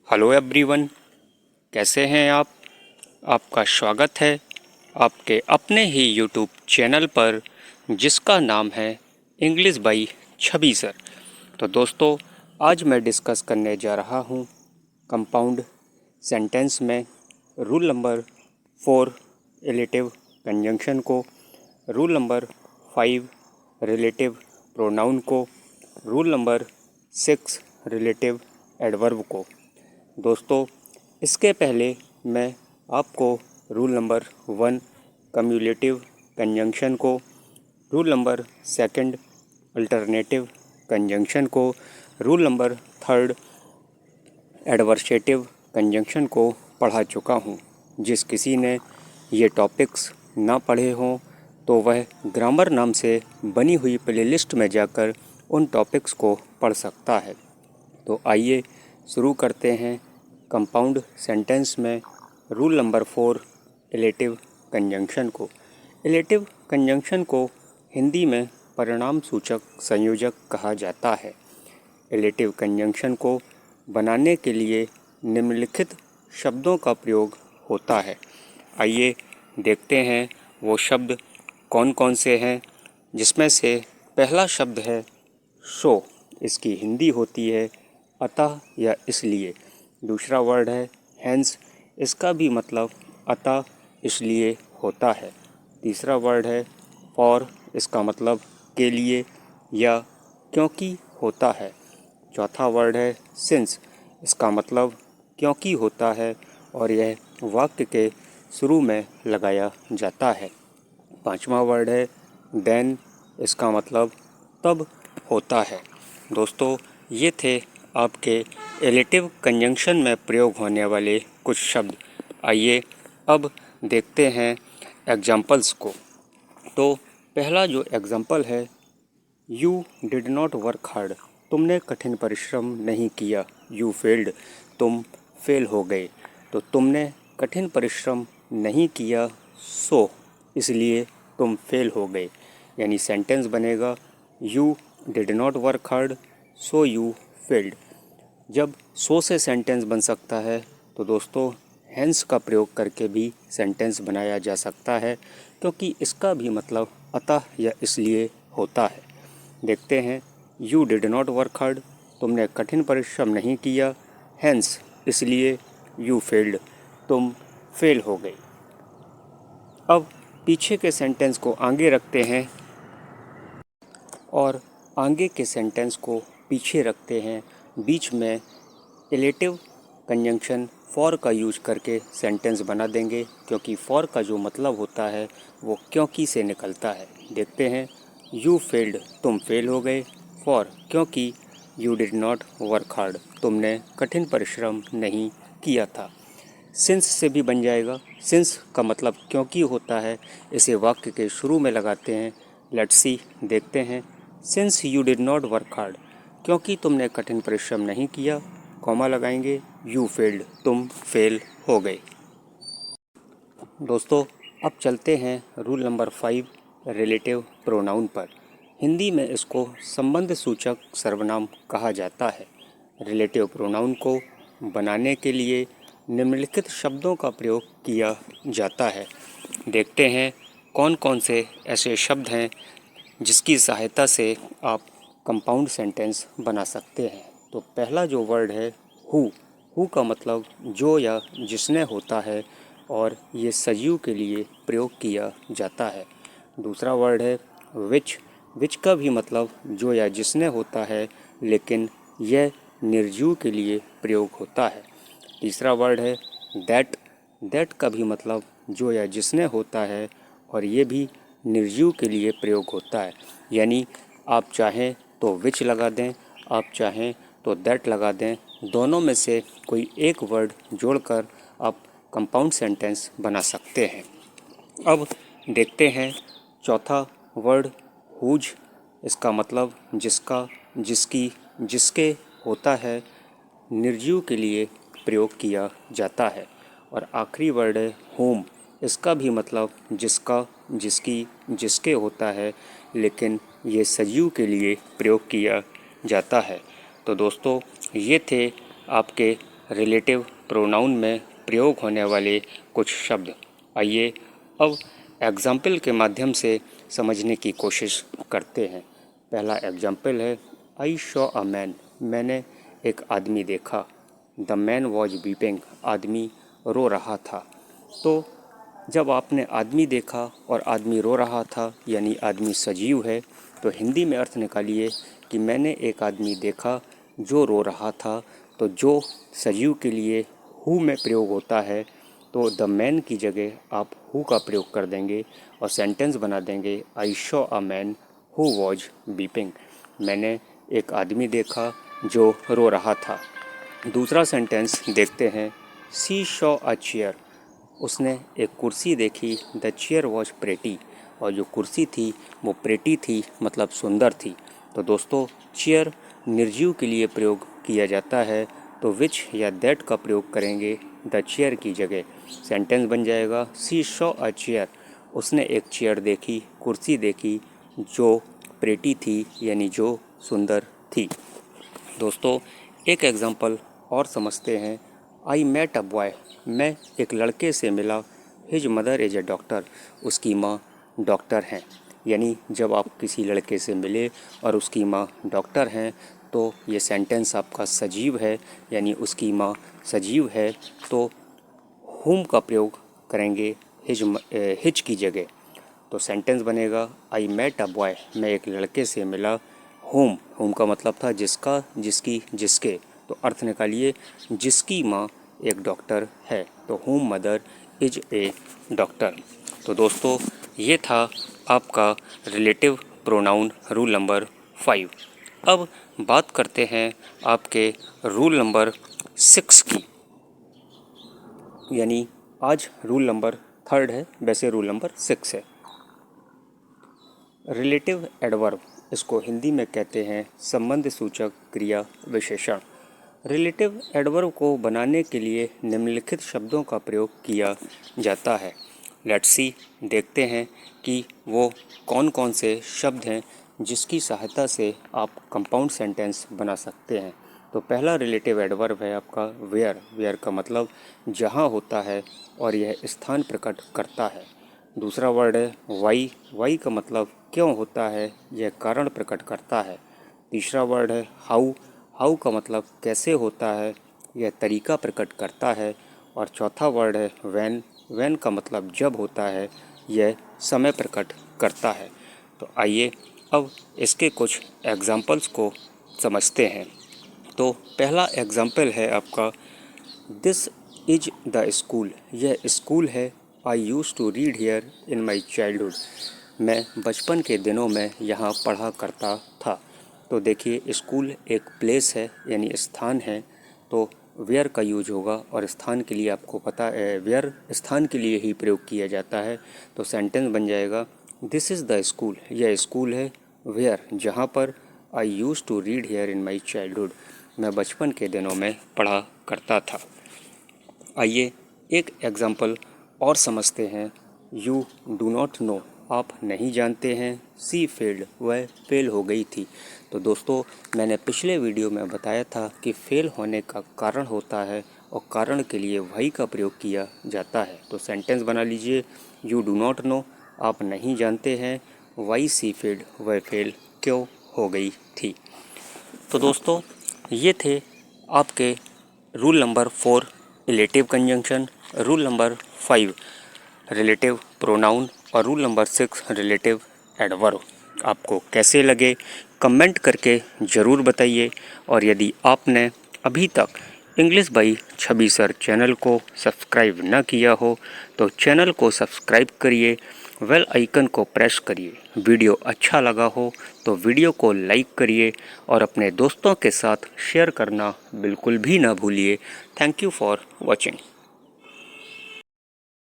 Hello everyone, कैसे हैं आप। आपका स्वागत है आपके अपने ही यूट्यूब चैनल पर जिसका नाम है इंग्लिश बाई छवि सर। तो दोस्तों, आज मैं डिस्कस करने जा रहा हूं कंपाउंड सेंटेंस में रूल नंबर 4 रिलेटिव कंजंक्शन को, रूल नंबर 5 रिलेटिव प्रोनाउन को, रूल नंबर 6 रिलेटिव एडवर्ब को। दोस्तों, इसके पहले मैं आपको रूल नंबर 1 कम्युलेटिव कंजंक्शन को, रूल नंबर 2 अल्टरनेटिव कंजंक्शन को, रूल नंबर 3 एडवर्सेटिव कंजंक्शन को पढ़ा चुका हूँ। जिस किसी ने ये टॉपिक्स ना पढ़े हों तो वह ग्रामर नाम से बनी हुई प्लेलिस्ट में जाकर उन टॉपिक्स को पढ़ सकता है। तो आइए शुरू करते हैं कंपाउंड सेंटेंस में रूल नंबर 4 रिलेटिव कंजंक्शन को। रिलेटिव कंजंक्शन को हिंदी में परिणाम सूचक संयोजक कहा जाता है। रिलेटिव कंजंक्शन को बनाने के लिए निम्नलिखित शब्दों का प्रयोग होता है। आइए देखते हैं वो शब्द कौन कौन से हैं, जिसमें से पहला शब्द है सो। इसकी हिंदी होती है अतः या इसलिए। दूसरा वर्ड है हैंस। इसका भी मतलब अतः इसलिए होता है। तीसरा वर्ड है फॉर। इसका मतलब के लिए या क्योंकि होता है। चौथा वर्ड है सिंस। इसका मतलब क्योंकि होता है और यह वाक्य के शुरू में लगाया जाता है। पांचवा वर्ड है देन। इसका मतलब तब होता है। दोस्तों, ये थे आपके रिलेटिव कंजंक्शन में प्रयोग होने वाले कुछ शब्द। आइए अब देखते हैं एग्जाम्पल्स को। तो पहला जो एग्जाम्पल है, you did not work hard. तुमने कठिन परिश्रम नहीं किया। You failed. तुम फेल हो गए। तो तुमने कठिन परिश्रम नहीं किया, सो इसलिए तुम फेल हो गए। यानी सेंटेंस बनेगा you did not work hard so you failed. जब सो से सेंटेंस बन सकता है तो दोस्तों हैंस का प्रयोग करके भी सेंटेंस बनाया जा सकता है, क्योंकि इसका भी मतलब अतः या इसलिए होता है। देखते हैं, you did not work hard. तुमने कठिन परिश्रम नहीं किया, हैंस इसलिए यू फेल्ड। तुम फेल हो गए। अब पीछे के सेंटेंस को आगे रखते हैं और आगे के सेंटेंस को पीछे रखते हैं। बीच में रिलेटिव कंजंक्शन फॉर का यूज करके सेंटेंस बना देंगे, क्योंकि फॉर का जो मतलब होता है वो क्योंकि से निकलता है। देखते हैं, यू फेल्ड। तुम फेल हो गए। फॉर क्योंकि you did not work hard. तुमने कठिन परिश्रम नहीं किया था। सिंस से भी बन जाएगा। सिंस का मतलब क्योंकि होता है। इसे वाक्य के शुरू में लगाते हैं। लेट्स सी, देखते हैं, since you did not work hard. क्योंकि तुमने कठिन परिश्रम नहीं किया, कॉमा लगाएंगे, यू फेल्ड। तुम फेल हो गए। दोस्तों, अब चलते हैं रूल नंबर 5 रिलेटिव प्रोनाउन पर। हिंदी में इसको संबंध सूचक सर्वनाम कहा जाता है। रिलेटिव प्रोनाउन को बनाने के लिए निम्नलिखित शब्दों का प्रयोग किया जाता है। देखते हैं कौन कौन से ऐसे शब्द हैं जिसकी सहायता से आप कंपाउंड सेंटेंस बना सकते हैं। तो पहला जो वर्ड है हु। हु का मतलब जो या जिसने होता है और ये सजीव के लिए प्रयोग किया जाता है। दूसरा वर्ड है विच। विच का भी मतलब जो या जिसने होता है, लेकिन यह निर्जीव के लिए प्रयोग होता है। तीसरा वर्ड है दैट। दैट का भी मतलब जो या जिसने होता है और ये भी निर्जीव के लिए प्रयोग होता है। यानी आप चाहें तो विच लगा दें, आप चाहें तो दैट लगा दें। दोनों में से कोई एक वर्ड जोड़कर आप कंपाउंड सेंटेंस बना सकते हैं। अब देखते हैं चौथा वर्ड हुज। इसका मतलब जिसका, जिसकी, जिसके होता है, निर्जीव के लिए प्रयोग किया जाता है। और आखिरी वर्ड है होम। इसका भी मतलब जिसका, जिसकी, जिसके होता है, लेकिन ये सजीव के लिए प्रयोग किया जाता है। तो दोस्तों, ये थे आपके रिलेटिव प्रोनाउन में प्रयोग होने वाले कुछ शब्द। आइए अब एग्जाम्पल के माध्यम से समझने की कोशिश करते हैं। पहला एग्जाम्पल है आई शॉ अ मैन, मैंने एक आदमी देखा। द मैन वॉज वीपिंग, आदमी रो रहा था। तो जब आपने आदमी देखा और आदमी रो रहा था यानी आदमी सजीव है, तो हिंदी में अर्थ निकालिए कि मैंने एक आदमी देखा जो रो रहा था। तो जो सजीव के लिए हु में प्रयोग होता है, तो द मैन की जगह आप हु का प्रयोग कर देंगे और सेंटेंस बना देंगे I saw a man who was weeping, मैंने एक आदमी देखा जो रो रहा था। दूसरा सेंटेंस देखते हैं, सी शॉ अ चेयर, उसने एक कुर्सी देखी। द चेयर वॉज प्रेटी, और जो कुर्सी थी वो प्रेटी थी, मतलब सुंदर थी। तो दोस्तों चेयर निर्जीव के लिए प्रयोग किया जाता है, तो विच या दैट का प्रयोग करेंगे द चेयर की जगह। सेंटेंस बन जाएगा सी शॉ अ चेयर, उसने एक चेयर देखी, कुर्सी देखी जो प्रेटी थी यानी जो सुंदर थी। दोस्तों एक एग्जांपल और समझते हैं। आई मेट अ बॉय, मैं एक लड़के से मिला। His mother is a doctor, उसकी माँ डॉक्टर हैं। यानी जब आप किसी लड़के से मिले और उसकी माँ डॉक्टर हैं, तो ये सेंटेंस आपका सजीव है, यानी उसकी माँ सजीव है। तो हुम का प्रयोग करेंगे हिज की जगह। तो सेंटेंस बनेगा आई मेट अ बॉय, मैं एक लड़के से मिला। होम का मतलब था जिसका, जिसकी, जिसके। तो अर्थ निकालिए जिसकी माँ एक डॉक्टर है, तो home mother is a doctor. तो दोस्तों ये था आपका रिलेटिव प्रोनाउन रूल नंबर 5। अब बात करते हैं आपके रूल नंबर 6 की, यानी आज रूल नंबर 3 है, वैसे रूल नंबर 6 है। रिलेटिव एडवर्ब, इसको हिंदी में कहते हैं संबंध सूचक क्रिया विशेषण। रिलेटिव एडवर्ब को बनाने के लिए निम्नलिखित शब्दों का प्रयोग किया जाता है। लेट्स सी, देखते हैं कि वो कौन कौन से शब्द हैं जिसकी सहायता से आप कंपाउंड सेंटेंस बना सकते हैं। तो पहला रिलेटिव एडवर्ब है आपका वेयर। वेयर का मतलब जहाँ होता है और यह स्थान प्रकट करता है। दूसरा वर्ड है वाई। वाई का मतलब क्यों होता है, यह कारण प्रकट करता है। तीसरा वर्ड है हाउ। हाउ का मतलब कैसे होता है, यह तरीका प्रकट करता है। और चौथा वर्ड है व्हेन। व्हेन का मतलब जब होता है, यह समय प्रकट करता है। तो आइए अब इसके कुछ एग्जाम्पल्स को समझते हैं। तो पहला एग्जाम्पल है आपका दिस इज द स्कूल, यह स्कूल है। I use to read here in my childhood, मैं बचपन के दिनों में यहाँ पढ़ा करता था। तो देखिए स्कूल एक प्लेस है यानी स्थान है, तो वेयर का यूज होगा और स्थान के लिए आपको पता है वेयर स्थान के लिए ही प्रयोग किया जाता है। तो सेंटेंस बन जाएगा दिस इज़ द स्कूल, यह स्कूल है वेयर जहाँ पर I use to read here in my childhood, मैं बचपन के दिनों में पढ़ा करता था। आइए एक एग्जाम्पल और समझते हैं। यू डू नॉट नो, आप नहीं जानते हैं। सी फेल्ड, वह फेल हो गई थी। तो दोस्तों मैंने पिछले वीडियो में बताया था कि फेल होने का कारण होता है और कारण के लिए वाई का प्रयोग किया जाता है। तो सेंटेंस बना लीजिए यू डू नॉट नो, आप नहीं जानते हैं। वाई सी फेल्ड, वह फेल क्यों हो गई थी। तो दोस्तों ये थे आपके rule number 4 relative conjunction, rule number 5 relative pronoun और रूल नंबर 6 रिलेटिव एडवर्ब। आपको कैसे लगे कमेंट करके ज़रूर बताइए। और यदि आपने अभी तक English by Chhavi sir channel को सब्सक्राइब न किया हो तो चैनल को सब्सक्राइब करिए, बेल आइकन को प्रेस करिए। वीडियो अच्छा लगा हो तो वीडियो को लाइक करिए और अपने दोस्तों के साथ शेयर करना बिल्कुल भी ना भूलिए। Thank you for watching.